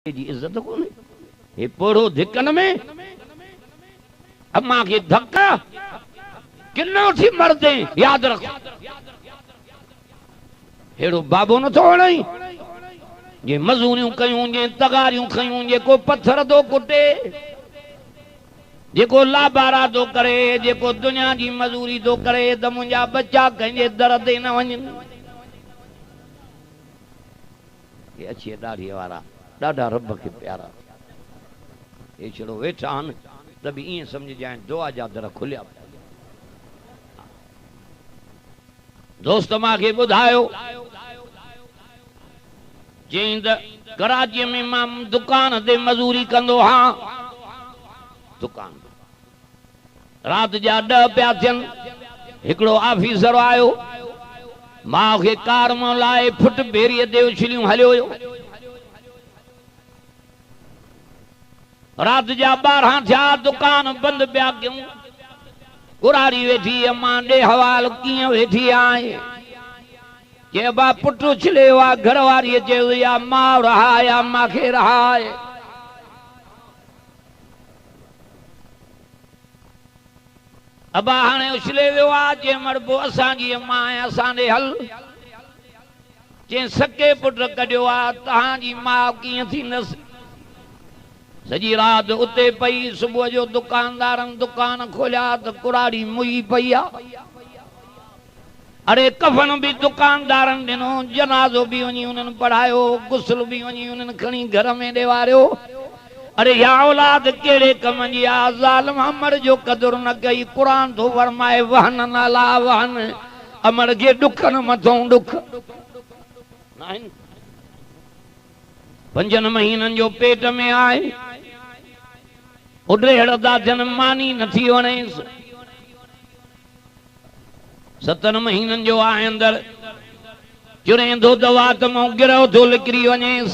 जी इज्जत कोने हे पोड़ो धिकन में अम्मा के धक्का किन्नो थी मरदे याद रखो हेड़ो बाबो न थो नहीं जे मजूरियों कयूं जे तगारियों खयूं जे को पत्थर दो कुटे जे को लाबारा दो करे जे को दुनिया की मजूरी दो करे त मुंजा बच्चा कंजे दर ते न वञन ये अच्छी दाढ़ी वाला डाढ़ा रब के प्यारा ये छड़ो वेठा आन तभी इं समझ जाए दुआ जा दर खुलिया दोस्त मां के बुधायो चईं कराची में मां दुकान ते मजूरी कंदो हाँ दुकान रात जा 10 पिया थियन हिकड़ो ऑफिसर आयो मां के कार में लाए फुट बेरी ते उछलियूं हलियो रात जा 12 थिया दुकान बंद पिया क्यों कुरारी वेठी अम्मा डे हवाल किए वेठी आए के बा पुट उछले वा घर वारी जे या मां रहा या मां के रहा है अबा हाने उछले वियो आ जे मरबो असा जी अम्मा असा दे हल जे सके पुट कढियो आ तहां जी मां किए थी नस सजी रात उते पई सुबह जो दुकानदारन दुकान खोलिया तो कुराड़ी मुई पईया अरे कफन भी दुकानदारन दिनो जनाजो भी वनी उन्हन पढ़ायो गुस्ल भी वनी उन्हन खणी घर में देवारियो अरे या औलाद केड़े कम जी आ जालिम अमर जो कदर न कई कुरान तो फरमाए वहन न ला वहन अमर के दुखन मथों दुख नाइन 5 महीनन जो पेट में आए उडे हड़दा जन मानी नथी वणेस 7 महीनन जो आहे अंदर चुरेंदो दवा त मो गिरो थो लिकरी वणेस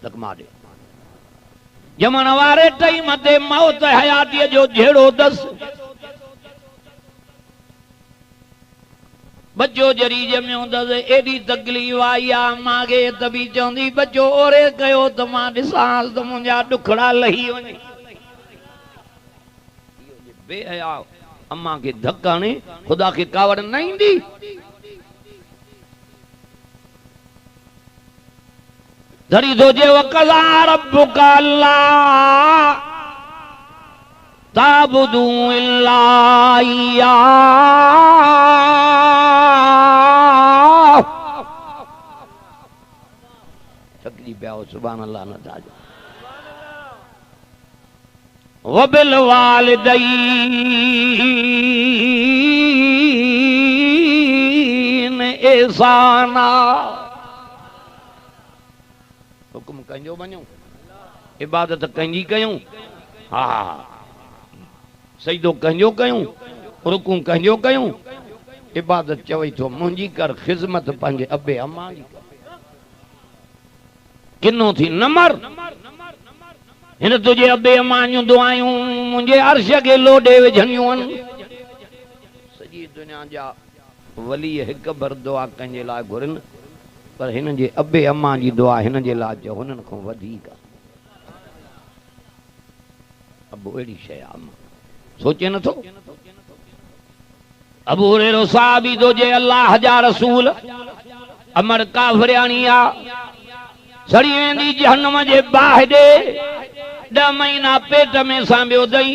तक मारे जमन वारे टाइम ते मौत हयाती जो झेड़ो दस बच्चो जरी जमियो दस एडी तकलीफ आई आ मागे तभी चौंदी बच्चो ओरे कयो त मां दिसाल त मुंजा दुखड़ा लही वने बेहया अम्मा के धक्का ने खुदा के कावड़ नहीं दी धरी दो जे वकला रब्बुका अल्लाह ताबुदू इल्ला इय्या तकलीफ ब्याओ सुभान अल्लाह न ताज वबिल वालिदैन एहसाना हुकुम कंजो बनो इबादत कंजी कयूं हा सजदो कंजो कयूं रुकू कंजो कयूं इबादत चवई थो मुंहिंजी कर खिदमत पंहिंजे अबे अम्मा जी किनो थी न मर हिन तुझे अबे अम्मा जूं दुआयूं मुंहिंजे अर्श खे लोॾे विझणियूं आहिनि सॼी दुनिया जा वली हिक भर दुआ कंहिंजे लाइ घुरनि पर हिन जे अबे अम्मा जी दुआ हिन जे लाइ जो हुननि खां वधीक अबो अहिड़ी शइ आहे सोचे नथो अबू हुरैरा साहबी दो जे अल्लाह जा रसूल अमर काफरियानी आ सड़ी वेंदी जहन्नम जे बाहि दे 10 महीना पेट में सांभियो दई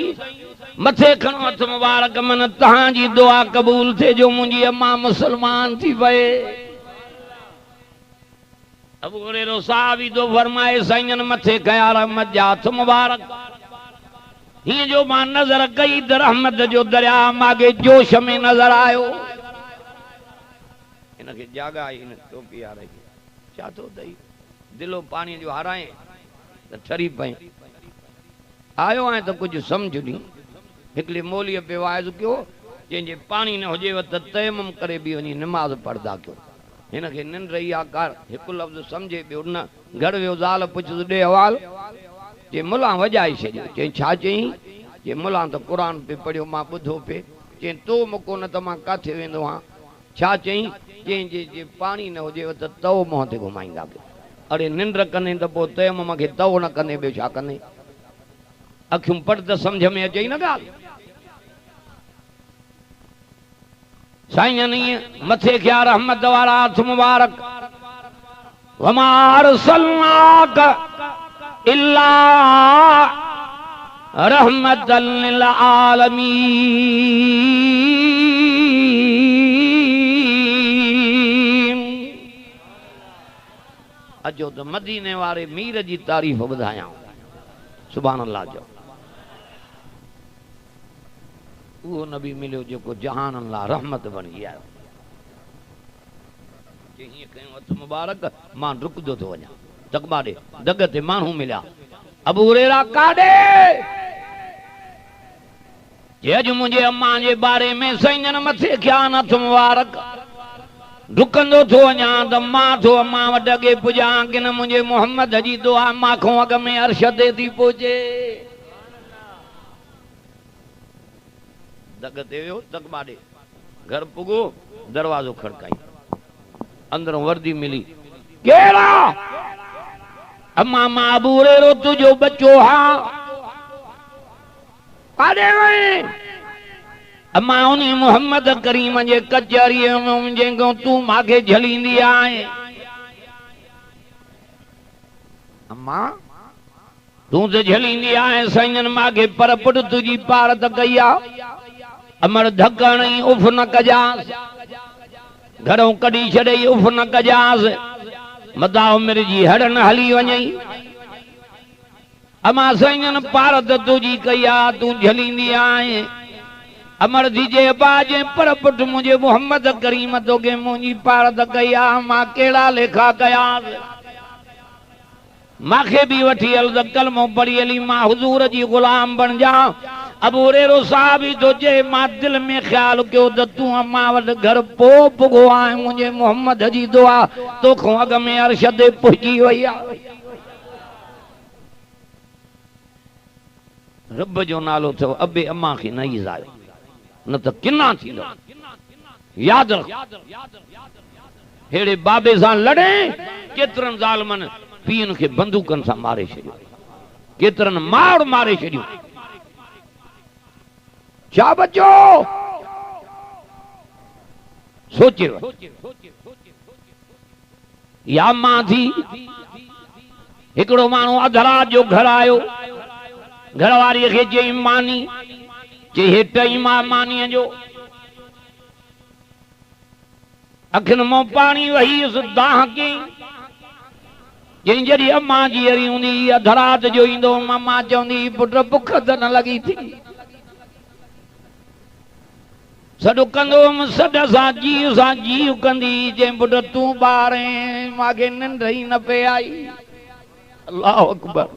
मथे खणो हथ मुबारक मन तहां जी दुआ कबूल थे जो मुंहिंजी अम्मा मुसलमान थी वए अबू हुरैरा साहबी दो फरमाए साईं मथे कया रहमत जा हथ मुबारक ही जो मां नजर कई त रहमत जो दरिया मागे जोश में नजर आयो इनके जागा इन टोपी आ रही क्या तो दई दिलो पानी जो हाराए त ठरी पई आयो है तो कुछ समझ नी हिकले मौली पे वाइज क्यों जे पानी न होजे त तयम्मुम करे भी वनी नमाज पढ़दा क्यों इनके निंड रही आकार एक लफ्ज समझे बियो न घर वियो ज़ाल पुछ दे हवाल जे मुला वजाई छो चे छा चई जे मुला तो कुरान पे पढ़ियो मां बुधो पे चे तो मको न त मां काथे वेंदो हां छा चई जे पानी न होजे त तव मोह ते घुमाईंदा अरे निंड कने त पोइ तयमुम खे तव न कने ॿियो छा कने अखियूं पट त सम्झ में अचई न ॻाल्हि साईं ईअं मथे खे रहमत वारा हथ मुबारक वमा अरसलनाक इल्ला रहमतल लिल आलमीन अजो त मदीने वारे मीर जी तारीफ़ ॿुधायां सुभान अल्लाह जो वो नबी मिलो जो जहान अल्लाह रहमत बनी आयो हीअं कयूं हथ मुबारक मां रुकंदो थो वञा तकबा ॾे दग ते माण्हू मिलिया अबू हुरैरा काॾे अॼु मुंहिंजे अम्मा जे बारे में साईं मथे खिया हथ मुबारक रुकंदो थो वञा त मां थो अम्मा वटि अॻे पुॼां कि न मुंहिंजे मोहम्मद जी दुआ माखों अॻ में अर्श ते थी पहुचे दग ते वियो तकबा ॾे घर पुगो दरवाज़ो खड़काई अंदरों वर्दी मिली केड़ा अम्मा मां अबू हुरैरो तुझो बच्चो हाँ काॾे वई अम्मा उन्हीं मोहम्मद करीम जे कचहरीअ में जेको तूं मांखे झलींदी आहे अम्मा तूं त झलींदी आहे साईं मांखे पर पुट तुंहिंजी पार त कई आहे अमर धकण ई उफ न कजांस घरों कढी छॾई उफ न कजांस मदा उमिरि जी हड़न हली वञई अमा साईं पार त तुंहिंजी कई आहे तूं झलींदी आहे अमर दीजे बाजे पर पुट मुझे मोहम्मद करीम तोखे मुंहिंजी पार त कई आहे मां कहिड़ा लेखा कयां मांखे बि वठी हल त कलमो पढ़ी हली मां हुजूर जी गुलाम बणिजा अबू हुरैरो साहब ही तो जे मां दिल में ख्याल कयो त तूं अम्मा वटि घर पो पुगो आहे मुंहिंजे मोहम्मद जी दुआ तोखां अॻ में अर्श ते पहुची वई आहे रब जो नालो अथव अबे अम्मा खे न ईज़ायो न त किना थींदो यादि रख हेड़े बाबे सां लड़े केतिरनि ज़ालिमनि पीउनि खे बंदूकनि सां मारे छॾियो केतिरनि मार मारे छॾियो क्या बचो सोचे या मां थी हिकिड़ो माण्हू अध रात जो घर आयो घरवारीअ खे चई मानी चई हे टई मां मानीअ जो अखियुनि मां पाणी वहीसि दाह कई चई जॾहिं अम्मा जी हरी हूंदी अध रात जो ईंदो मां चवंदी पुट बुख त न लॻी थी सॾु कंदो सॾ सां जीव कंदी चई पुट तूं ॿारे मांखे निंड ई न पे आई अल्लाह अकबर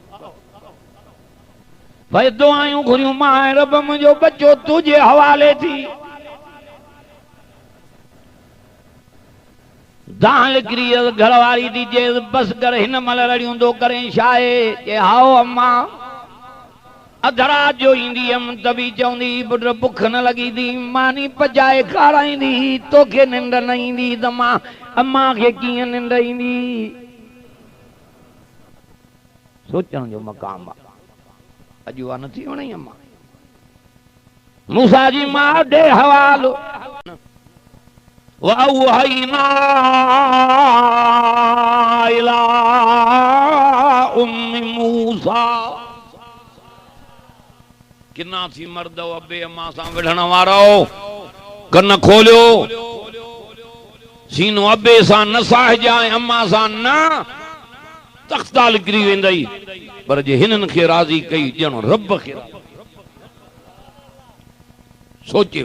भाई दुआयूं घुरियूं मां रब मुंहिंजो बच्चो तुंहिंजे हवाले थी दाह लिकरी घरवारी थी चए बस कर हिन महिल रड़ियूं थो करे छा आहे चए हाओ अम्मा अध रात जो ईंदी हुयमि त बि चवंदी पुट बुख न लॻी थी मानी पचाए खाराईंदी तोखे निंड न ईंदी त मां अम्मा खे कीअं निंड ईंदी सोचण जो मक़ाम आहे अॼु उहा नथी वणे अम्मा मूसा जी मां ॾे हवालो वअवहयना इला उम्मी मूसा किना थी मर्द अबे अम्मा सां विढ़ण वारो कन खोलियो सीनो अबे सां न साहजाए अम्मा सां न तख्ता निकिरी वेंदई पर जे हिननि खे राज़ी कई ॼण रब खे सोचे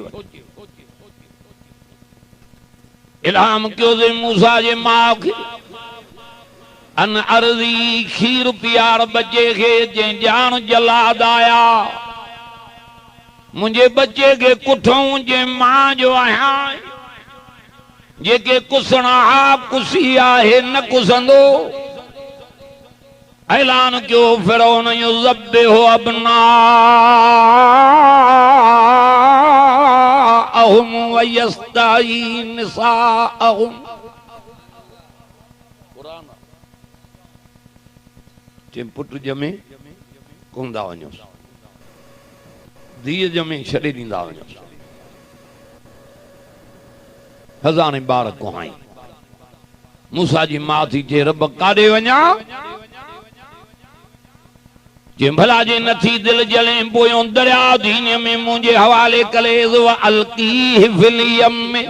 इल्हाम कयो जे मूसा जे माउ खे अन अर्ज़ी खीर पियार बच्चे खे जे ॼाण जलाद आया मुझे बच्चे के कुठों जे मां जो आया जेके कुसणा कुसी आहे न कुसंदो ऐलान क्यों फिरौन युज़ब्बिहु अब्नाअहुम व यस्तही निसाअहुम कुरान चे पुट जमे कोंदा वञो धीअ जमे छॾे ॾींदा वञो हज़ारे ॿार कोहाई मूसा जी मां थी जे रब काॾे वञा जे भला जे नथी दिल जले पोयों दरिया दीन में मुंहिंजे हवाले करे अलकी फिल यम में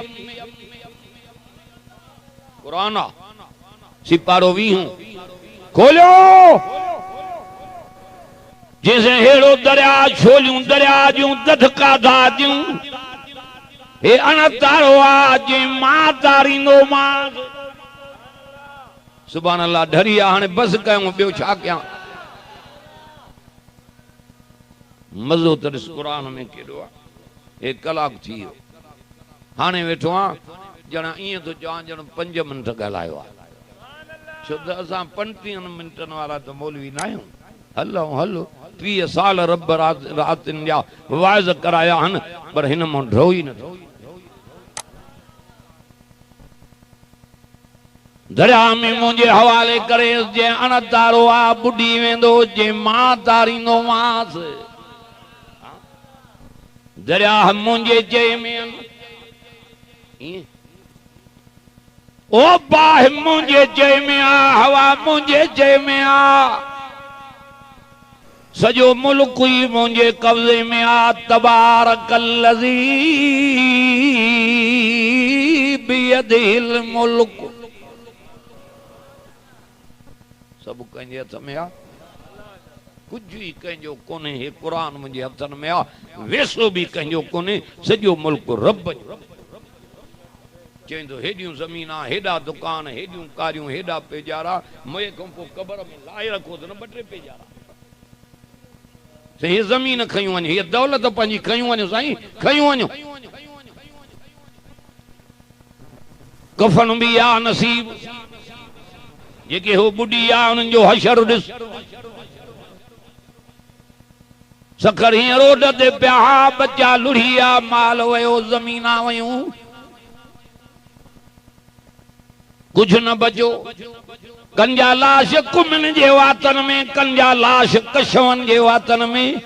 कुरान सिपारो 20 खोलियो जैसे हेड़ो दरिया छोलियूं दरिया जूं दधका दादियूं हे अनतारो आज मां तारींदो मां सुभान अल्लाह ढरी हाणे बस कयूं ॿियो छा कयां मज़ो त ॾिस क़ुरान में केॾो आहे हे कलाक थी वियो हाणे वेठो आहे ॼण ईअं थो चवां ॼण 5 मिंट ॻाल्हायो आहे छो त असां 35 मिंटनि वारा त मौलवी न आहियूं हलो हलो 30 साल रब रातिनि जा वाइज़ कराया आहिनि पर हिन मां ड्रो ई न दरिया में मुंहिंजे हवाले करे जे अणतारो आहे बुॾी वेंदो जे मां तारींदो मांसि दरिया मुंहिंजे चए में ओ बाह मुंहिंजे चए में आ हवा मुंहिंजे चए में आ सजो मुल्क ही मुंहिंजे कब्ज़े में आ तबारकल्लज़ी बियदिल मुल्क सब कंहिंजे हथ में आ कुछ ही कंहिंजो कोन्हे हे क़ुरान मुंहिंजे हथनि में आ वेसो भी कंहिंजो कोन्हे सॼो मुल्क रब चवंदो हेॾियूं ज़मीन आ हेॾा दुकान हेॾियूं कारियूं हेॾा पेजारा मुंहिंजे खां पोइ क़बर में लाहे रखो त न 2-3 पेजारा हे ज़मीन खयूं वञ हे दौलत पंहिंजी खयूं वञो साईं खयूं वञो कफन भी आ नसीब जेके हो बुढ़ी आ उन्हनि जो हशर ॾिस सखर हीअं रोड ते पिया बच्चा लुढ़ी आ माल वयो ज़मीना वयूं कुछ न बचो कंजा लाश कुमिन जे वातन में कंजा लाश कशवन जे वातन में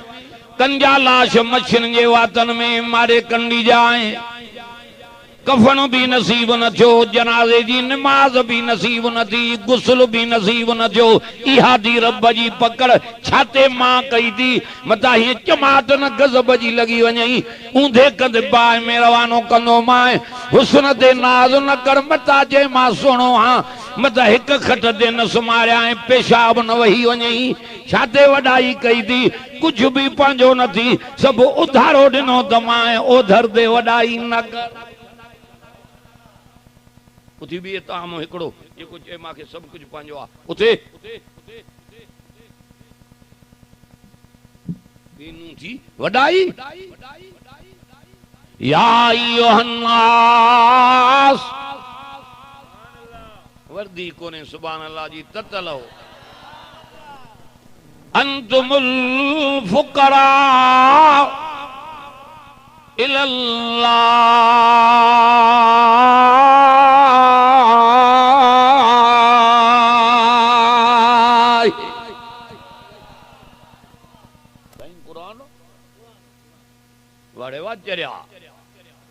कंजा लाश मच्छिन जे वातन में मारे कंडी जाए कफन भी नसीब न थियो जनाज़े जी नमाज भी नसीब न थी गुस्ल भी नसीब न थियो इहा दी रब जी पकड़ छाते मां कई थी मता ही चमाट न गज़ब जी लगी वञई ऊंधे कंद बाय में रवानो कंदो मां हुस्न ते नाज न कर मता जे मां सुणो हां मता एक खट ते न सुमारिया पेशाब न वही वञई छाते वडाई कई थी कुछ भी पंहिंजो न थी सब उधारो ॾिनो त मां ओधर ते वडाई न कर उथी भी ताम हिकड़ो जेको चए मांखे सब कुछ पंहिंजो आ उथे बीनू थी वडाई या अय्युहन्नास वर्दी कोने सुभान अल्लाह जी ततलो अंतुमुल फुकरा इलल्लाह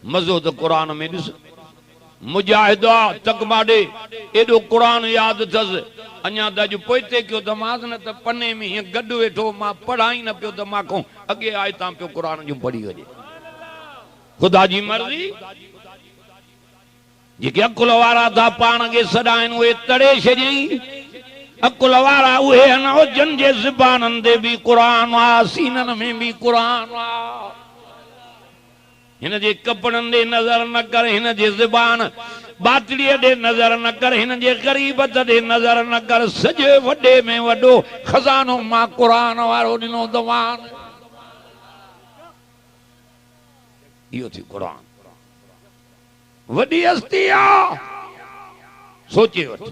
मज़ो तो कुरान में ॾिस मुजाहिदा तकमाडे एडो कुरान याद थस अञा त अॼु पोइते कयो त मां न त पने में हीअं गॾु वेठो मां पढ़ाई न पियो त मां खां अॻे आयतां पियो कुरान जूं पढ़ी वञे खुदा जी मर्ज़ी जेके अकुल वारा था पाण खे सॾाइनि उहे तड़े छॾियईं अकुल वारा उहे न हुजनि जे ज़बाननि ते बि कुरान आ सीननि में बि कुरान आ हिन जे कपड़नि ॾे नज़र न कर हिन जे ज़बान बातड़ीअ ॾे नज़र न कर हिन जे ग़रीबत ॾे नज़र न कर सॼे वॾे में वॾो खज़ानो मां कुरान वारो ॾिनो तव्हां इहो थी कुरान वॾी हस्ती आहे सोचे वठो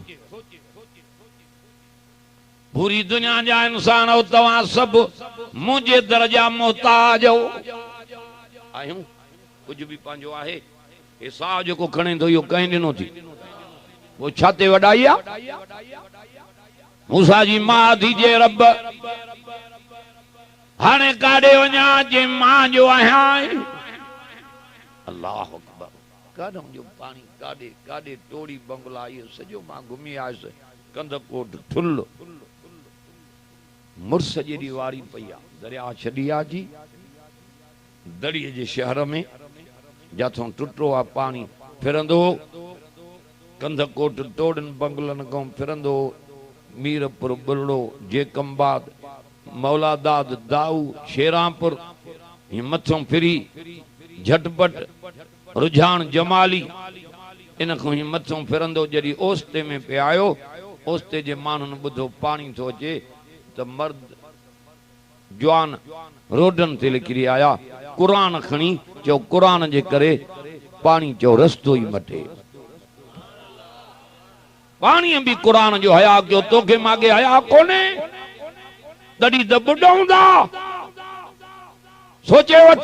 पूरी दुनिया जा इंसान हो तव्हां सभु मुंहिंजे दर जा मोहताज हो आहियूं कुछ भी पंहिंजो आहे हे साह जेको खणे थो इहो कंहिं ॾिनो थी वो छाते वॾाई आहे मूसा जी मां थी जे रब हाणे काॾे वञा जे मां जो आहियां। अल्लाह अकबर काॾों जो पानी काॾे काॾे टोड़ी बंगला इहो सॼो मां घुमी आयुसि कंदकोट ठुल मुर्स जेॾी वारी पई आहे दरिया छॾी आहे जी दड़ीअ जे शहर में जाथों टुटो आहे पानी फिरंदो कंदकोट टोड़नि बंगलनि खां फिरंदो मीरपुर बुलड़ो जेकमबाद मौलादाद दाऊ शेरापुर ये मथों फिरी झटपट रुझान जमाली इन को मथों फिरंदो जॾहिं ओस्ते में पे आयो ओस्ते जे माण्हुनि ॿुधो पानी थो अचे त मर्द जवान रोडन ते निकिरी आया कुरान खणी चो कुरान जे करे पानी चो रस्तो ही मटे पानी भी कुरान जो हया कयो तोखे मागे हया कोने तॾहिं त ॿुॾऊं था सोचे वठ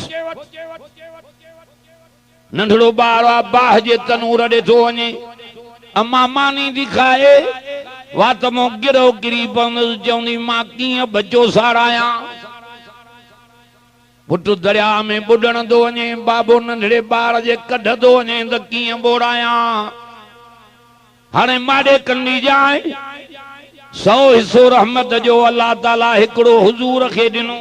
नंढड़ो ॿार आहे बाह जे तनूर ॾे थो वञे अम्मा मानी थी खाए वात मो गिरो किरी पवंदुसि चवंदी मां कीअं बचो सारायां पुटु दरिया में ॿुॾण थो वञे बाबो नंढड़े ॿार जे कढ थो वञे त कीअं ॿोड़ायां हाणे माॾे कंदी जाए 100 हिस्सो रहमत जो अल्लाह ताला हिकिड़ो हुजूर खे ॾिनो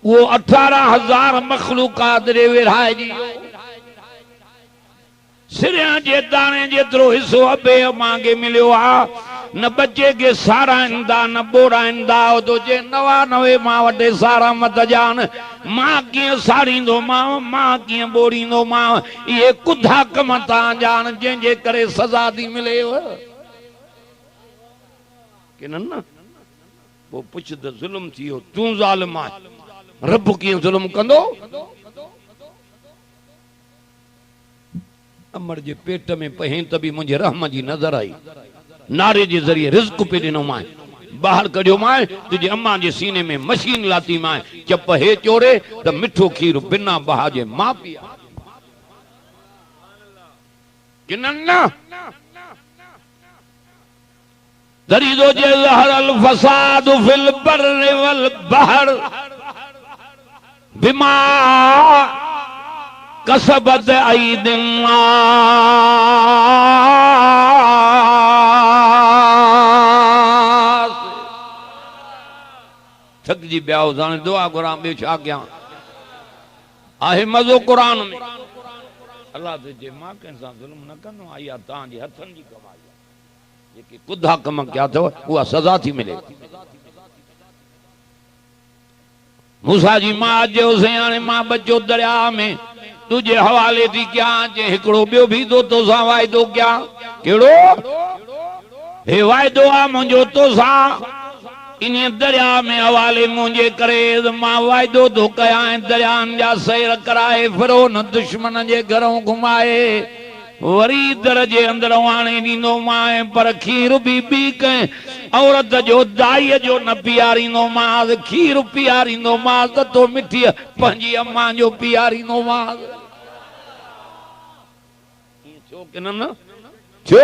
वो 18,000 मखलूकात रे विरहाइजी सिरिया जे दाणे जेतिरो हिस्सो अबे मांगे मिलियो आ न बच्चे के साराईंदा न ॿोड़ाईंदा तो जे 99 मां वटि सारा मत जान मां कीअं साड़ींदो मां कीअं ॿोड़ींदो मां इहे कुधा कम तां जान जंहिंजे करे सज़ा थी मिलेव कि न पोइ पुछ त ज़ुल्म थी वियो तूं ज़ालिम आहीं रब कीअं ज़ुल्म कंदो अमर जे पेट में पहें त बि मुंहिंजे रहम जी नज़र आई नारे जे ज़रिए रिज़्क पे ॾिनो मां ॿाहिरि कढियो मां तुंहिंजी अम्मा जे सीने में मशीन लाती मां चप हे चोरे त मिठो खीर बिना बहा जे मां पीआ कि न दरीदो जे ज़हरल फसाद फिल बर्र वल बहर बिमा कसबत ऐदिन थकजी पिया हो हाणे दुआ घुरां ॿियो छा कयां आहे मज़ो क़ुरान में अल्लाह तुंहिंजे मां कंहिं सां ज़ुल्म न कंदो आहे इहा तव्हांजे हथनि जी कमाई आहे जेके कुधा कम कया अथव उहा सज़ा थी मिले मूसा जी मां अॼु हाणे मां बचो दरिया में तुझे हवाले थी क्या जे हिकिड़ो ॿियो बि तो तोसां वाइदो क्या कहिड़ो हे वाइदो आहे मुंहिंजो तोसां इन दरिया में हवाले मुंहिंजे करे मां वाइदो थो कयां दरियानि जा सैर कराए फिरोन दुश्मन जे घरों घुमाए वरी दर जे अंदर आणे ॾींदो मां पर खीर बि पी कंहिं औरत जो दाईअ जो न पीआरींदो मां खीर पीआरींदो मां त तो मिठी पंहिंजी अम्मा जो पीआरींदो मां छो कि न छो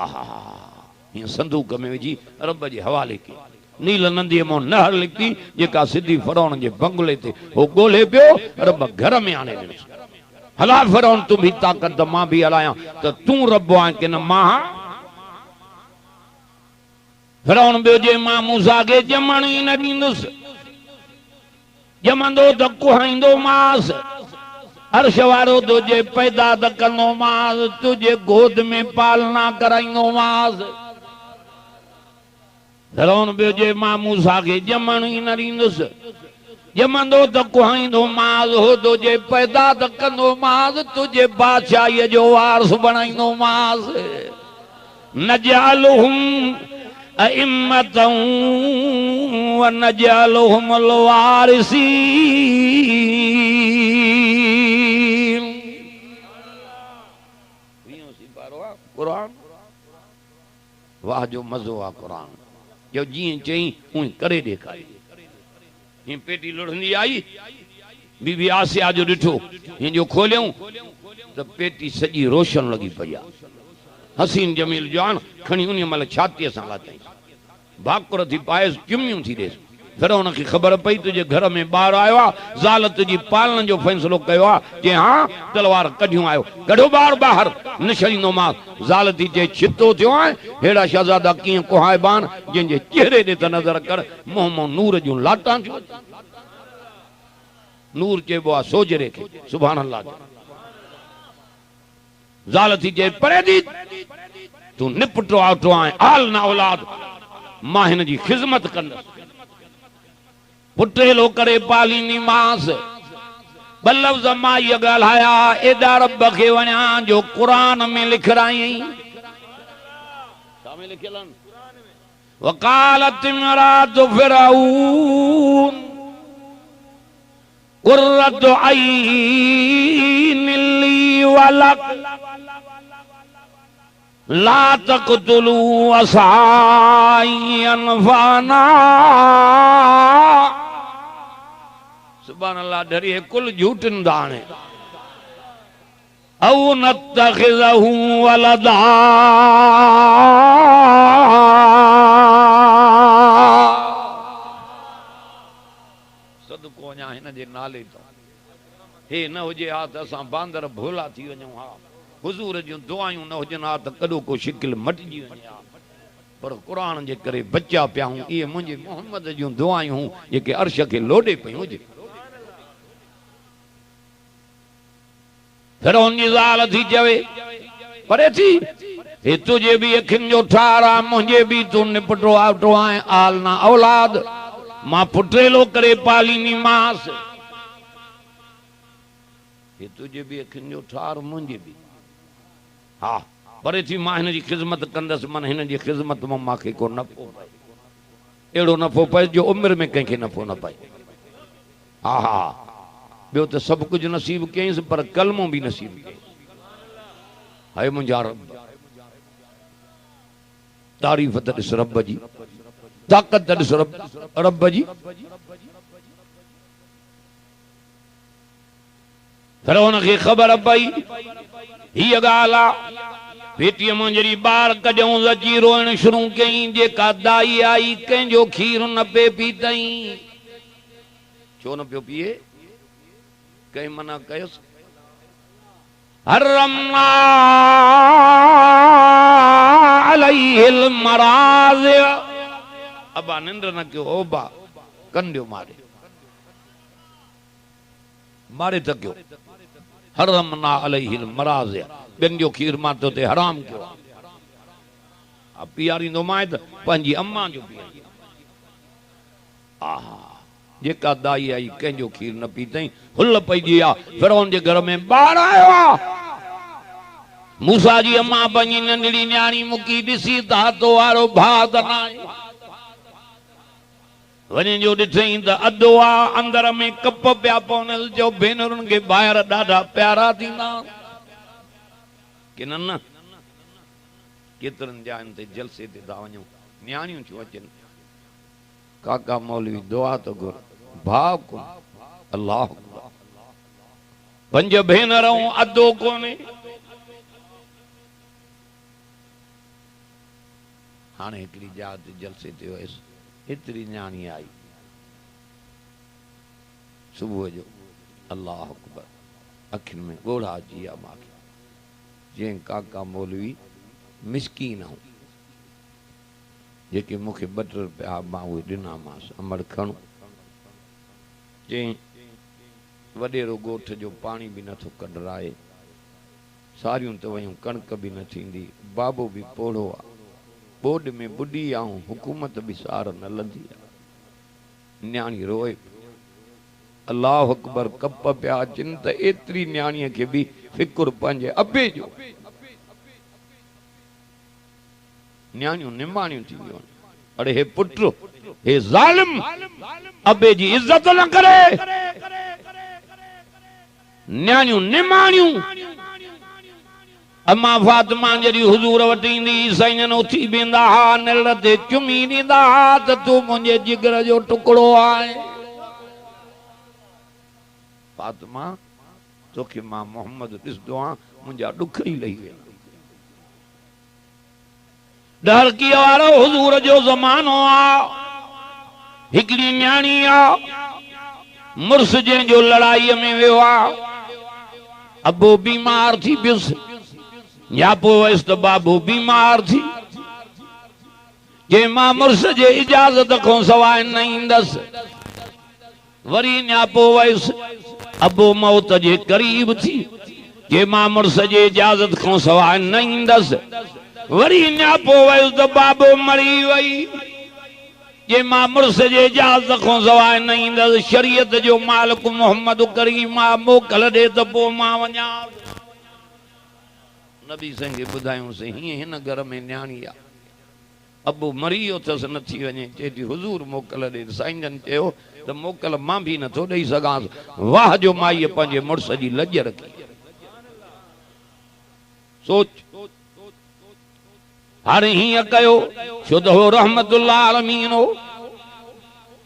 आहा हीअं संदूक में विझी रब जे हवाले कई नील नंदीअ मां नहर निकिती जेका सिधी फरौन जे बंगले ते हो ॻोल्हे पियो रब घर में आणे ॾिनसि हला फरौन तूं भी ताकत त मां भी हलायां त तूं रब आहीं कि न मां फरौन ॿियो जे मां मूसा खे ॼमण ई न ॾींदुसि ॼमंदो त कुहाईंदो मांसि अर्श वारो तुझे पैदा त कंदो मांसि तुझे गोद में पालना कराईंदो मांसि फरौन ॿियो जे मां मूसा खे ॼमण ई न ॾींदुसि ॼमंदो त कुहाईंदो मांसि हो तुझे पैदा त कंदो मांसि तुझे बादशाहीअ जो वारस बणाईंदो मांसि नजालुहुम अइम्मतन व नजालुहुम वारिसीन कुरान वाह जो मज़ो आहे कुरान जो जीअं चई उह करे ॾेखारी हीअं पेटी लुढ़ंदी आई बीबी आसिया जो ॾिठो हीअं जो खोलियऊं त पेटी सॼी रोशन लॻी पई आहे हसीन जमील जवान खणी उन महिल छातीअ सां लाथई भाकुर थी पायसि चुमियूं थी ॾेसि फिर उनखे ख़बर पई तुंहिंजे घर में ॿारु आयो आहे ज़ाल तुंहिंजी पालण जो फ़ैसिलो कयो आहे जे हा तलवार कढियूं आयो कढो ॿारु ॿाहिरि न छॾींदोमांसि ज़ाल थी चए छितो थियो आहे अहिड़ा शहज़ादा कीअं कुहाइबान जंहिंजे चेहरे ॾे त नज़र कर मुंहुं मां नूर जूं लाटां थियूं नूर चइबो आहे सोजरे खे सुभाणे अल्लाह ज़ाल थी चए परे थी तूं निपटो आवटो आहे आल न औलाद मां हिन जी ख़िदमत कंदसि पुटेलो करे पालींदीमांस ॿ लफ़्ज़ मां इहा ॻाल्हाया एॾा रब खे वञा जो क़ुरान में लिखराई वकालत इमरातु फिरऔन कुर्रतु ऐन ली वलक ला तक़तुलू असाई अनफाना सुभान अल्लाह डरिए कुल झूठन दाने औ नत्तखिज़हु वलदा सदको वञा हिन जे नाले तो हे न हुजे हा त असां बांदर भोला थी वञूं हा हुजूर जूं दुआयूं न हुजनि हा त कॾो को शिकिल मटिजी वञे हा पर क़ुरान जे करे बचा पिया हूं इहे मुंहिंजे मोहम्मद जूं दुआयूं हूं जेके अर्श खे लोॾे पयूं हुजे फिरौन जी ज़ाल थी चवे परे थी हे तुझे भी अखियुनि जो ठार आहे मुंहिंजे बि तूं निपटो आवटो आहे आल ना औलाद मां पुटेलो करे पालींदीमांसि हे तुझे भी अखियुनि जो ठार मुंहिंजे बि हा परे थी मां हिन जी ख़िदमत कंदसि मन हिन जी ख़िदमत मां मूंखे को नफ़ो पए अहिड़ो नफ़ो पए जो उमिरि में कंहिंखे नफ़ो न पए हा हा ॿियो त सभु कुझु नसीब कयईंसि पर कलमो बि नसीब कयईंसि हाय मुंहिंजा रब तारीफ़ त ॾिस रब जी ताक़त त ॾिस रब जी फिर हुनखे ख़बर पई हीअ ॻाल्हि आहे बेटीअ मुंहिंजी ॿार कॾहिं अची रोइण शुरू कयईं जेका दाई आई कंहिंजो खीर न पे पीतई छो न पियो पीए कहीं मना कयुसि हर्रमना अलैहिल मराज़ अबा निंड न कयो ओबा कंडियो मारे मारे त कयो हर्रमना अलैहिल मराज़ ॿियनि जो खीर मां तो ते हराम कयो आहे पीआरींदो मां त पंहिंजी अम्मा जो पीआरी आहा जेका दाई आई कंहिंजो खीर न पीतई हुल पइजी आहे फिरौन जे घर में ॿारु आयो आहे मूसा जी अम्मा पंहिंजी नंढड़ी न्याणी मुकी ॾिसी त हथो वारो भाउ त न आहे वञे जो ॾिठई त अधो आहे अंदर में कप पिया पवनि जो भेनरुनि खे ॿाहिरि ॾाढा प्यारा थींदा कि न केतिरनि जायुनि ते जलसे ते था वञूं न्याणियूं थियूं अचनि काका मौलवी दुआ तो घुर भाव को अल्लाह पंज भेनरूं अधो कोन्हे हाणे हिकिड़ी जात जलसे ते हुयसि एतिरी न्याणी आई सुबुह जो अल्लाह अकबर अखियुनि में ॻोढ़ा अची विया मूंखे जंहिं काका मौलवी मिसकीन हूं जेके मूंखे 2 रुपया मां उहे ॾिनामांसि अमड़ खणो चई वॾेरो ॻोठ जो पाणी बि नथो कढराए सारियूं त वयूं कणक बि न थींदी बाबो बि पोड़ो आहे बोड में बुॾी ऐं हुकूमत बि सार न लंदी आहे न्याणी रोए अल्लाह अकबर कप पिया अचनि त एतिरी न्याणीअ खे बि फिकुर पंहिंजे अबे जो न्याणियूं निमाणियूं थी वियूं अड़े हे पुट हे ज़ालिम अबे जी इज्जत न करे न्याणियूं निमाणियूं अम्मा फातिमा जॾहिं हुजूर वटि ईंदी साईं उथी वेंदा हा निड़ ते चुमी ॾींदा हा त तूं मुंहिंजे जिगर जो टुकड़ो आहे फातिमा तोखे मां मोहम्मद ॾिसंदो आहियां मुंहिंजा ॾुख ई लही वेंदा डहरकी वारो हुजूर जो ज़मानो आ। हिकड़ी न्याणी आ, मुर्स जो लड़ाई में वियो आ। अबो बीमार थी पियुसि, न्यापो वयसि त बाबू बीमार थी। जे मां मुर्स जे इजाज़त खां सवाइ न ईंदसि। वरी न्यापो वयसि, अबो मौत जे करीब थी। जे मां मुर्स जे इजाज़त खां सवाइ न ईंदसि। वरी न्यापो वयसि त बाबो मरी वई। जे मां मुर्स जे इजाज़त खां सवाइ न ईंदसि। शरीयत जो मालिक मोहम्मद करीम मोकल ॾे त पोइ मां वञा। नबी साईं खे ॿुधायूंसीं हीअं हिन घर में न्याणी आहे, अबो मरी वियो अथसि नथी वञे। चए थी हुजूर मोकल ॾे। साईं जन चयो त मोकल मां बि नथो ॾेई सघांसि। वाह जो माईअ पंहिंजे मुड़ुस जी लॼ रखी। सोच हाणे हीअं कयो छो त हो रहमतुल्लाह अलमीन हो।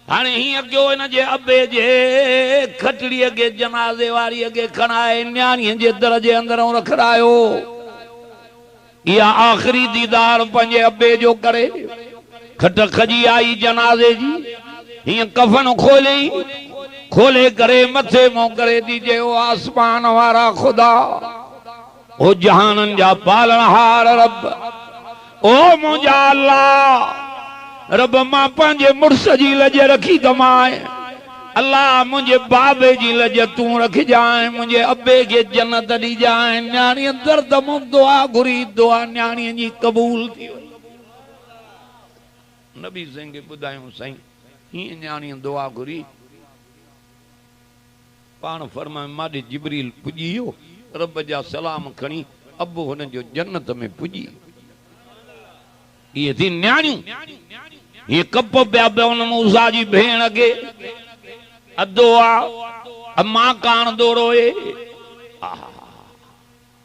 हाणे हीअं कयो हिन जे अबे जे खटड़ीअ खे जनाज़े वारीअ खे खणाए न्याणीअ जे दर जे अंदरों रखरायो। इहा आख़िरी दीदार पंहिंजे अबे जो करे। खट खजी आई जनाज़े जी। हीअं कफन खोले करे मथे मों करे थी चए ओ आसमान वारा खुदा, ओ जहाननि जा पालनहार रब, ओ मुंहिंजा अल्लाह रब, मां पंहिंजे मुड़ुस जी लॼ रखी कमाए। अल्लाह मुझे बाबे जी लज तू रख जाए, मुझे अब्बे के जन्नत दी जाए। न्याणी दर्द मु दुआ घुरी, दुआ न्याणी जी कबूल थी। नबी सिंह के बुधायूं साईं ही न्याणी दुआ घुरी। पान फरमाए माडे जिब्रील पुजियो, रब जा सलाम खणी अब्बो हुन जो जन्नत में पुजी। ये थी न्याणियूं। ये कप पिया उन मूसा जी भेण के अदो आ अम्मा कान दो रोए।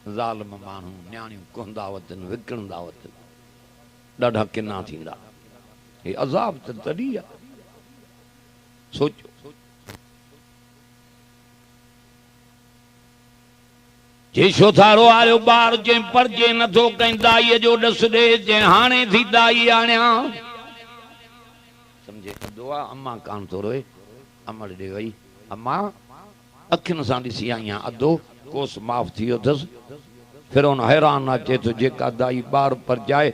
ज़ालिम माण्हू न्याणियूं कोंदा वतन विकणंदा वतन, ॾाढा किना थींदा। ये अज़ाब त तॾहिं आहे। सोचो जे छो था रोआरियो ॿार जे परजे नथो कहीं दाईअ जो ॾस ॾे, जे हाणे थी दाई आणिया समझे अदो आ अम्मा कान थो रोए। अमड़ ॾे वई, अम्मा अखियुनि सां ॾिसी आई आहियां अदो कोस माफ़ थी वियो अथसि। फिर उन हैरान अचे थो जेका दाई ॿार परजाए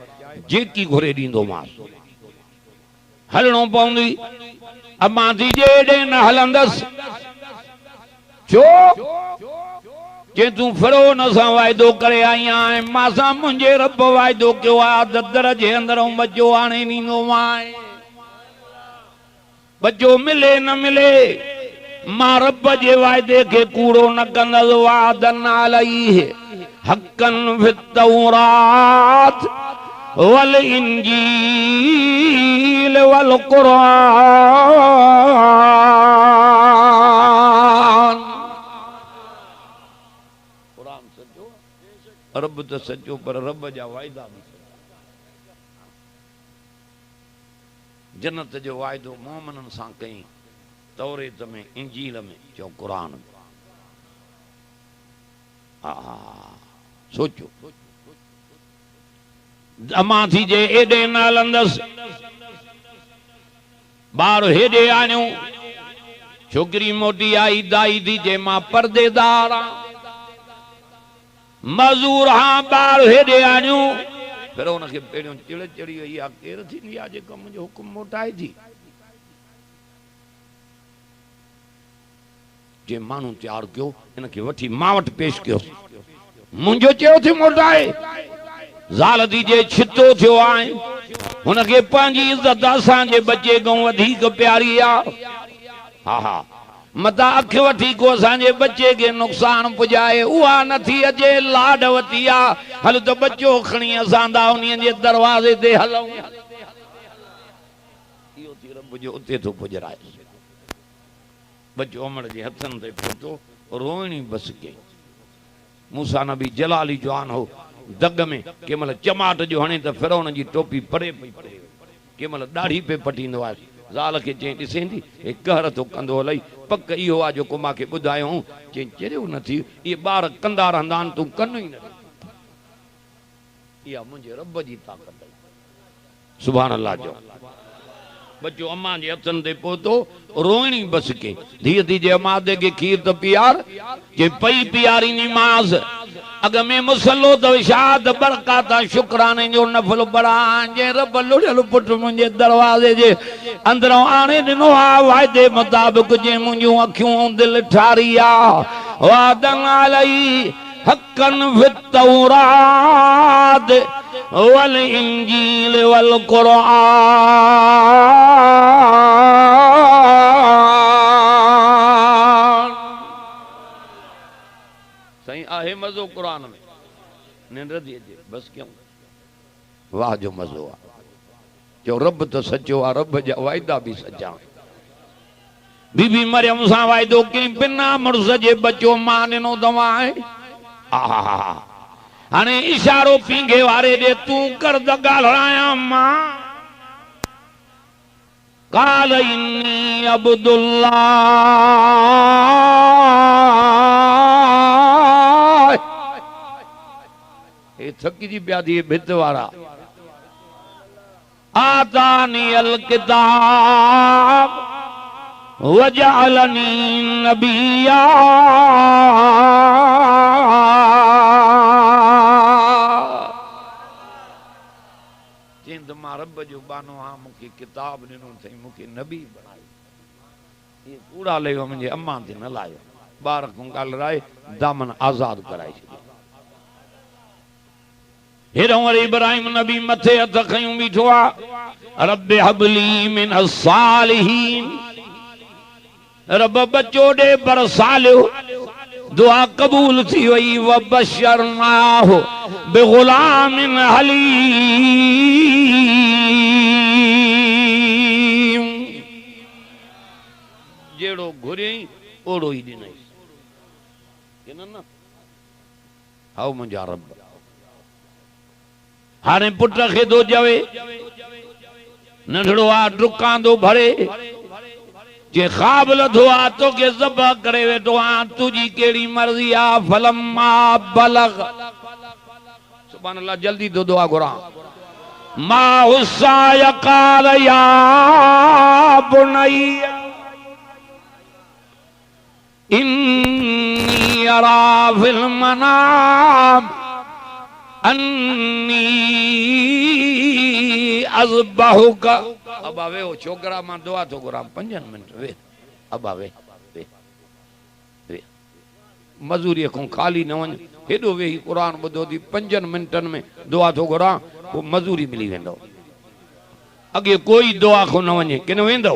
जेकी घुरे ॾींदोमांसि। हलणो पवंदी। अम्मा थी जे एॾे न हलंदसि। छो जे तूं फिरोन सां वाइदो करे आई आहीं, मां सां मुंहिंजे रब वाइदो कयो आहे ददर जे अंदरों बचो आणे ॾींदोमांइ। बच्चो मिले न मिले मां रब जे वाइदे के कूड़ो न कंदसि। वादन अलैहि हक़्क़न फित तौरात वल इंजील वल कुरान। कुरान सचो, रब तो सचो, पर रब जा वाइदा भी सच्चा। जन्नत जो वाइदो मोमिननि सां कई तौरेत में, इंजील में, चो कुरान में। सोचो अम्मा थी जे एॾे न हलंदसि। ॿार हेॾे आणियो, छोकिरी मोटी आई। दाई थी जे मां परदेदार आं, मज़ूर हां। ॿार हेॾे आणियो। फिर उनखे पहिरियों चिड़ चढ़ी वई आहे, केरु थींदी आहे जेको मुंहिंजो हुकुम मोटाए थी। जे माण्हू तैयारु कयो इनखे वठी मां वटि पेश कयो, मुंहिंजो चयो थी मोटाए। ज़ाल थी जे छितो थियो आहे, हुनखे पंहिंजी इज़त असांजे बचे खां वधीक प्यारी आहे। हा हा मता अख वठी को असांजे बचे के नुक़सान पुजाए, उहा नथी अचे। लाड वती आहे, हल त बच्चो खणी असां दा उन्हीअ जे दरवाज़े ते हलूं। इहो थी रब जो उते थो पुजराए। बच्चो अमड़ जे हथनि ते पहुतो, रोइणी बस कई। मूसा नबी जलाली जवान हो, दग में कंहिं महिल चमाट जो हणे त फिरौन जी टोपी परे पई परे, कंहिं महिल ॾाढ़ी पे पटींदो आहे। ज़ाल खे चई ॾिसेंदी हे कहर थो कंदो हलई, पक इहो आहे जेको मूंखे ॿुधायो। चई चरियो नथी, इहे ॿार कंदा रहंदा आहिनि, तूं कन ई न। इहा मुंहिंजे रब जी ताक़त आहे। सुभान अल्लाह जो बच्चो अम्मा जे हथन ते पोतो रोइणी बस के धीअ थी जे अम्मा दे के खीर तो पियार जे पई पियारी नी मास अग में मुसलो तो शाद बरकत शुक्राने जो नफल बड़ा जे रब लुड़ियल पुट मुंहिंजे दरवाजे जे अंदरों आणे दिनो आ वायदे मुताबिक जे मुंहिंजूं अखियूं दिल ठारी आ वादन अलई हक्कन फित तौरात वल इंजील वल कुरान सही आहे मज़ो कुरान में निंड थी अचे बस क्यों वाह जो मज़ो आहे जो रब तो सचो आहे रब जा वाइदा भी सचा बीबी मरियम सां वाइदो कई बिना मुड़ुस जे बचो मां ॾिनो दवाए हाणे इशारो पींघे वारे ॾे तूं कर त ॻाल्हायां मां काल इन्नी अब्दुल्लाह ये थकी जी पिया थी भित वारा आतानी अल किताब वजअलनी नबिया चेंद मां रब जो बानो आ मुखे किताब ॾिनो अथई मुखे नबी बणायो ये कूड़ा लयो मुंहिंजे अम्मा ते न लायो ॿार खां ॻाल्हाए दामन आज़ाद कराए छॾियो हेॾो वरी इब्राहिम नबी मथे हथ खयूं बीठो आहे रब हबली मिन अस्सालिहीन रब बच्चो ॾे पर सालियो दुआ कबूल थी वई व बशरनाहु बिगुलामिन हलीम जेड़ो घुरियई ओड़ो ही ॾिनई न हाउ मुंहिंजा रब हाणे पुट खे थो चवे नंढड़ो आहे डुकांदो भरे जे ख्वाब लधो आ तो के ज़बह करे वेठो आ तुझी केड़ी मर्जी आ फलम्मा बलग सुभान अल्लाह जल्दी दो दुआ घुरा मा हुस्सा यकाल या बुनैया इन्नी अरा फिल मनाम अन्नी अज़बहुका अब आवे वो छोकरा मां दुआ तो घुरा 5 मिनट वे अब आवे वे वे मजूरी को खाली न वन हेडो वे कुरान बुधो दी 5 मिनटन में दुआ तो घुरा वो मजूरी मिली वेंदो अगे कोई दुआ को न वने किन वेंदो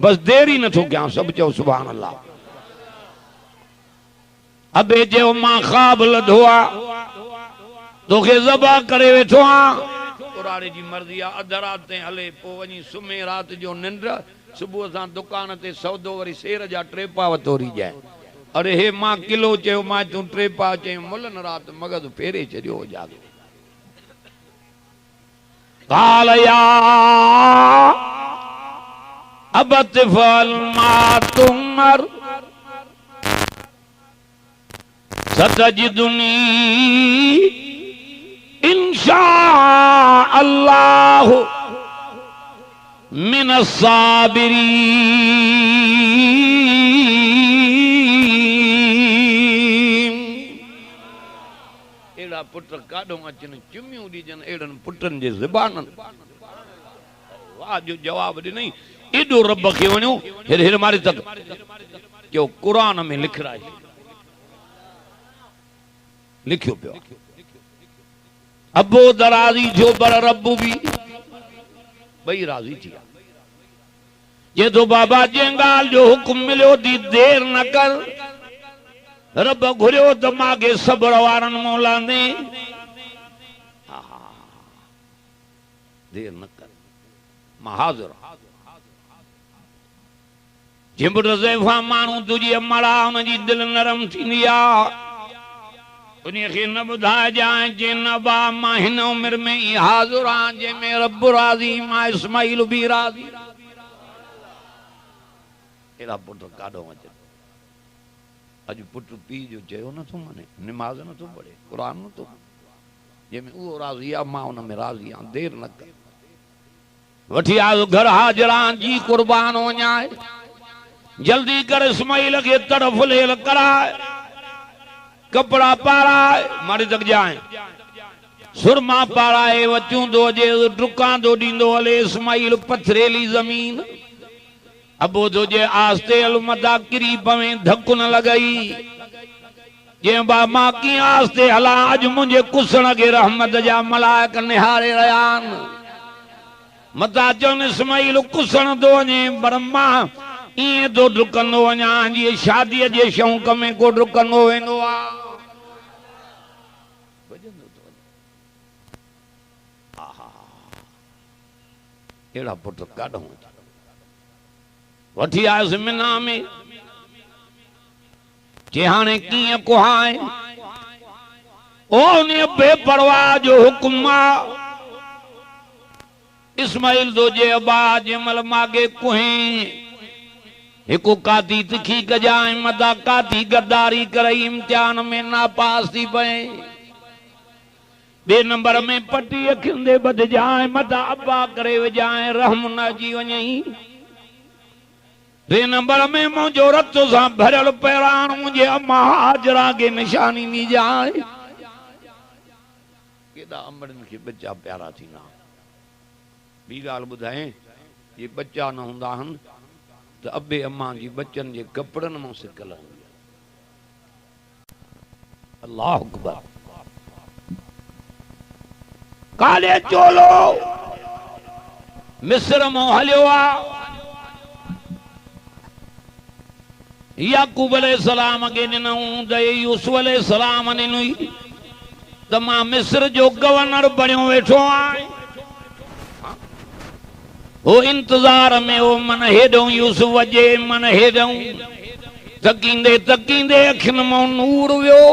बस देरी न थो क्या सब चो सुभान अल्लाह अबे जो मां ख्वाब लधोआ तो के ज़बह करे वेठो आ कुरान जी मर्जी आ अध रात ते हले पो वनी सुमे रात जो निंड सुबह सा दुकान ते सौदो वरी शेर जा ट्रेपा वतोरी जाए अरे हे मां किलो चयो मां तू ट्रेपा चे मुलन रात मगज फेरे चरियो जाग काल या अबत फल मा तुमर सतजिदुनी इंशा अल्लाह मिन साबिरीन एड़ा पुट काडो अचन चुमियूं दीजन एड़न पुटन जे ज़बानन वाह जो जवाब दे नहीं एडो रब के वणो हेर हेर मारे तक जो कुरान में लिख रहा है लिखियो पियो अबो दराजी जो बर रब्बू भी बई राजी थी ये तो बाबा जेंगाल जो हुक्म मिलो दी देर न कर रब घुरियो तो मागे सब्र वारन मौला ने देर न कर मां हाज़िर जिम्बुट ज़ैफ़ा मानू तुझी अमड़ा उन जी दिल नरम थींदी आ उन्हीं के न बुधाए जाए जे नबा मां हिन उम्र में ही हाज़िर आ जे में रब राज़ी मां इस्माइल भी राज़ी एड़ा पुट काडो अचे अज पुट पी जो चयो न थो मने नमाज न थो पढ़े कुरान न थो जे में वो राज़ी आ मां उन में राज़ी आ देर न कर वठी आयो घर हाजरा जी कुर्बान वञाए जल्दी कर इस्माइल के तरफ लेल कराए कपड़ा पाराए मारे तक जाए सुरमा पाराए वचूं दो जे डुका दो डींदो हले इस्माइल पथरेली जमीन अबो दो जे आस्ते अलमदा किरी पवे धक न लगई जे बाबा की आस्ते हला अज मुझे कुसण के रहमत जा मलाइक निहारे रयान मता चौन इस्माइल कुसण दो वञे ब्रह्मा इं तो डुकंदो वञा जी शादी जे शौक़ में को डुकंदो वेंदो आ एड़ा पुट काढूं वठी आयुसि मिना में जे हाणे कीअं कुहाए ओ ने बेपरवाह जो हुक्म इस्माइल दो जे अबा जमल मागे कुहे एको काती तिखी गजाए मदा काती गद्दारी करई इम्तिहान में नापास थी पए बे नंबर में पटी अखिंदे बद जाए मदा अब्बा करे वजाए रहम न जी वञई बे नंबर में मुझो रत सा भरल पैरान मुझे अम्मा हाजरा के निशानी नी जाए केदा अमरन के बच्चा प्यारा थी ना बी गाल बुधाए ये बच्चा न हुंदा हन तो अबे अम्मा जी बच्चन जे कपड़न में सिकल अल्लाह अकबर काले चोलो मिस्र में हलियो आ याकूब अलैहिस्सलाम के दिनों दई यूसुफ अलैहिस्सलाम ने नुई त मां मिस्र जो गवर्नर बणियो वेठो आए वो इंतजार में वो मन हेडो यूसुफ जे मन हेडो तकींदे तकींदे अखिन में नूर वियो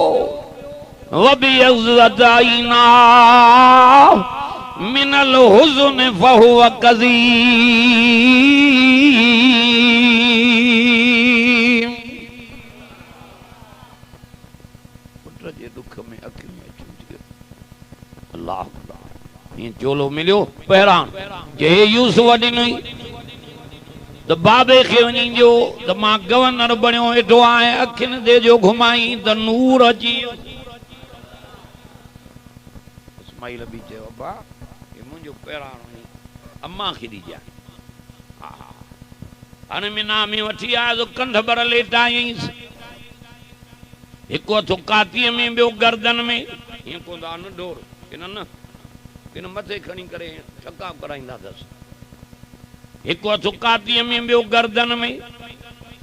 वबी इज्जत आईना मिनल हुज़्न फहुव कज़ीम पुत्र जे दुख में अखिन में चूज गयो अल्लाह ये चोलो मिलियो पहिरान जे यूसुफ ॾिनई त बाबे खे वञी जो त मां गवर्नर बणियो वेठो आहियां अखियुनि ते जो घुमाई त नूर अची वियो इस्माइल बि चयो अब्बा हे मुंहिंजो पहिरान हुई अम्मा खे ॾिजां हा हा हाणे मिना में वठी आयो त कंध बर लेटायईंसि हिकु हथु कातीअ में ॿियो गर्दन में हीअं कोंदा न डोर इन न इन मथे खणी करे छका कराईंदा अथसि हिकु हथु कातीअ में ॿियो गर्दन में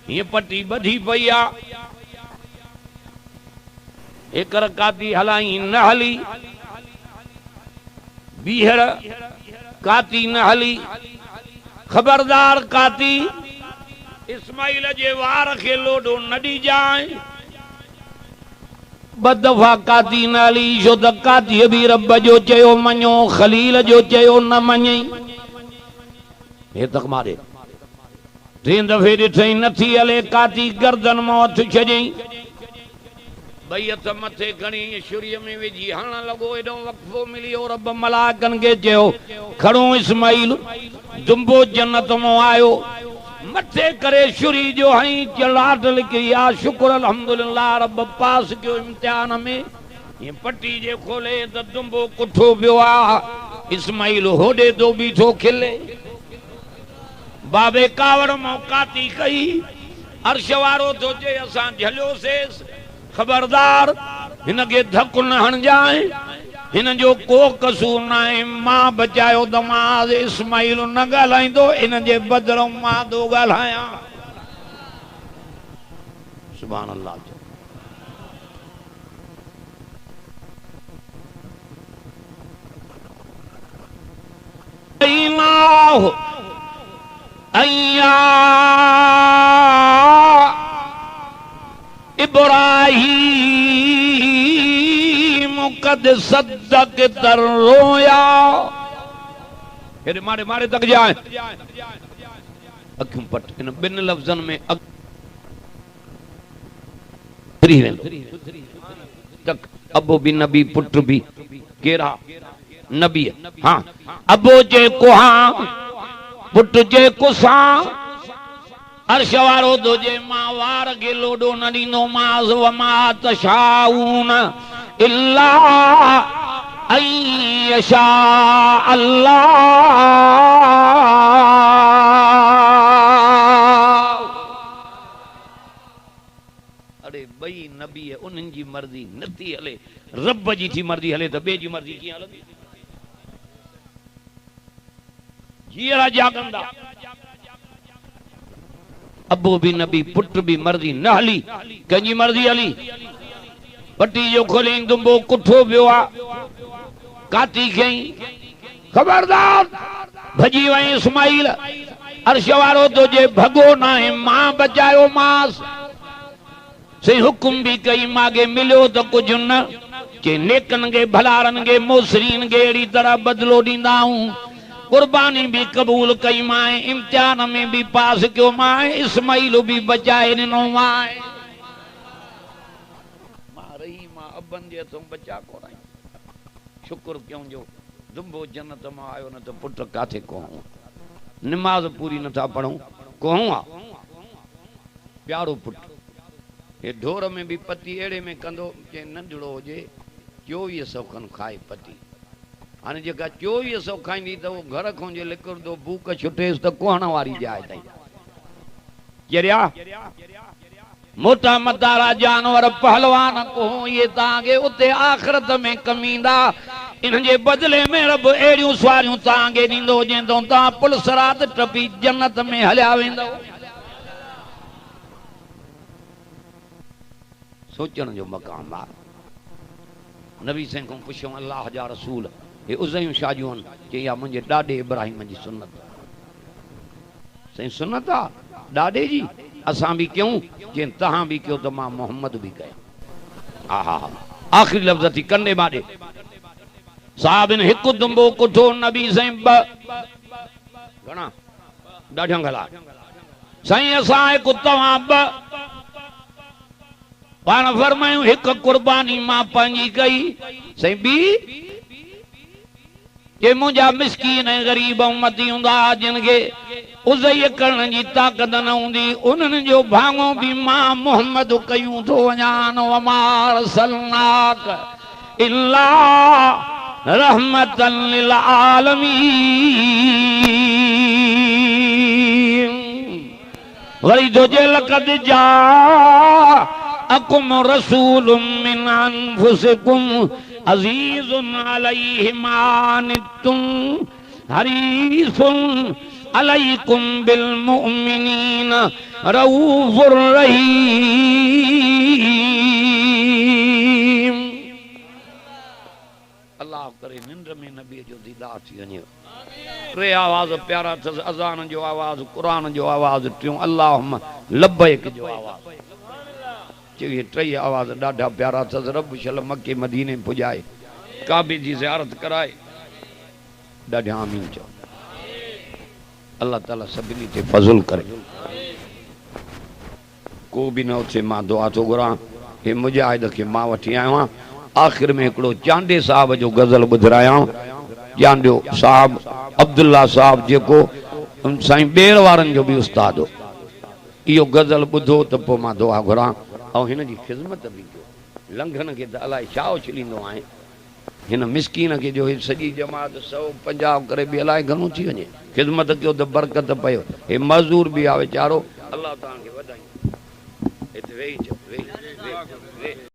हीअं पटी ॿधी पई आहे हिकर काती हलाई न हली ॿीहर काती न हली खबरदार काती इस्माइल जे वार खे लोडो न ॾिजांइ ब दफ़ा काती न हली छो त कातीअ बि रब जो चयो मञो खलील जो चयो न मञई हे तक मारे टे दफ़े ॾिठई नथी हले काती गर्दन मां हथु छॾियईं ॿई हथ मथे खणी छुरीअ में विझी हणण लॻो एॾो वक़्फ़ो मिली वियो रब मलाइकनि खे चयो खणो इस्माइल दुंबो जन्नत मां आयो मथे करे छुरी जो हई चलाट लिखी या शुक्र अल्हम्दुलिल्लाह रब पास कयो इम्तिहान में ये पट्टी जे खोले त दुंबो कुठो पियो आ इस्माइल होॾे तो बीठो खिले बाबे कावड़ मौकाती कई अर्श वारो तो जे असां झलियोसेस खबरदार हिन के धक न हणजाए हिन जो को कसूर न आहे मां बचायो त मां इस्माइल न ॻाल्हाईंदो इन जे बदिरां मां थो ॻाल्हायां सुभान अल्लाह अय्या इब्राहीम कद सद्दक तर रोया मारे मारे तक जाए अखियूं पट इन बिन लफ्जन में तक अबो भी नबी पुत्र भी केरा नबी हाँ अबो जे कोहा पुट जे कुसा अर्श वारो तुझे मां वार के लोडो न ॾींदो मास वमा तशाऊन इल्ला अन यशा अल्लाह। अरे बई नबी है उन्हनि जी मर्ज़ी नथी हले, रब जी थी मर्ज़ी हले त ॿिए जी मर्ज़ी कीअं हलंदी? जीअरा जागंदा, अबू भी नबी पुट भी मर्ज़ी न हली, कंहिंजी मर्ज़ी हली? पटी जो खोले दुंबो कुठो वियो आहे, काती खई खबरदार भजी वई इस्माइल अर्श वारो तुझे भगो न आहे, मां बचायो मास। से हुकुम भी कई मागे मिलियो तो कुछ न के नेकन के भलारन के मोसरीन के अड़ी तरह बदलो दींदा हूं। कुर्बानी भी कबूल कई माए, इम्तिहान में भी पास क्यों माए, इस्माइल भी बचाए नो माए। मां रही मां अबन जे तो बचा को रही, शुक्र क्यों जो दुंबो जन्नत में आयो न तो पुट काथे को नमाज पूरी न था पढ़ूं को प्यारो पुट। ये ढोर में भी पति एड़े में कंदो जे नंढड़ो हुजे 2400 खन खाए पति। हाने जेका 2400 खाईंदी तो वो घर खों जे लिकरदो भूख छुटेस तो कोहण वारी जाए ताई जरिया मोटा मदारा जानवर पहलवान को ये तांगे उते आखिरत में कमींदा। इन जे बदले में रब एड़ियों सवारियों तांगे दींदो जेंदो ता पुल सरात टपी जन्नत में हलिया वेंदो। सोचण जो मकाम आ। नबी से को पुछो अल्लाह जा रसूल ये उज़यूं शादियूं के या मुझे डाडे इब्राहिम जी सुन्नत सही सुन्नत आ डाडे जी असां भी क्यों जे तहां भी क्यों तो मां मोहम्मद भी कया। आहा आखिरी लफ्ज थी कंडे बाडे साहब ने एक दुंबो कुठो नबी से घणा डाढा गला सही असां एक तवां पान फरमायूं एक कुर्बानी मां पंहिंजी कई सही बी के मुंहिंजा मिस्कीन गरीब उम्मती हूंदा जिनके उज़ई करण जी ताक़त न हूंदी उन्हनि जो भाङो भी मां मोहम्मद कयूं थो वञान वमा रसलनाक इल्ला रहमतन लिल आलमीन। वरी तुझे लक़द जा अकुम रसूलुम मिन अनफुसिकुम अजीजुन अलैहि मा अनित्तुम हरीसुन अलैकुम बिल मुमिनीन रऊफुर रहीम। अल्लाह करे निंद में नबी जो दीदार थी वञे। टे आवाज प्यारा अथसि अज़ान जो आवाज़ क़ुरान जो आवाज़ टियों अल्लाहुम्मा लब्बैक जो आवाज़ ये टई आवाज डाढा प्यारा अथसि। रब शल मक्के मदीने पुजाए काबे जी ज़ियारत कराए डाढा आमीन चओ। अल्लाह ताला सभिनी ते फज़ल करे। को भी न उथे मां दुआ थो घुरां हे मुजाहिद खे मां वठी आयो आहियां। आखिर में हिकिड़ो चांडे साहब जो गज़ल ॿुधायां। चांडियो साहब अब्दुल्ला साहब जेको साईं ॿेड़ वारनि जो भी उस्ताद हो इहो गज़ल ॿुधो त पोइ मां दुआ घुरां और हिन जी ख़िदमत भी कयो। लंघन के त अलाए छा उछलींदो आहे हिन मिसकीन के जो सॼी जमात 150 करे भी अलाए घणो थी वञे ख़िदमत कयो त बरकत पयो। हे मज़दूर भी आहे वीचारो। अल्लाह तव्हांखे वधाई। हिते वेही चओ वेही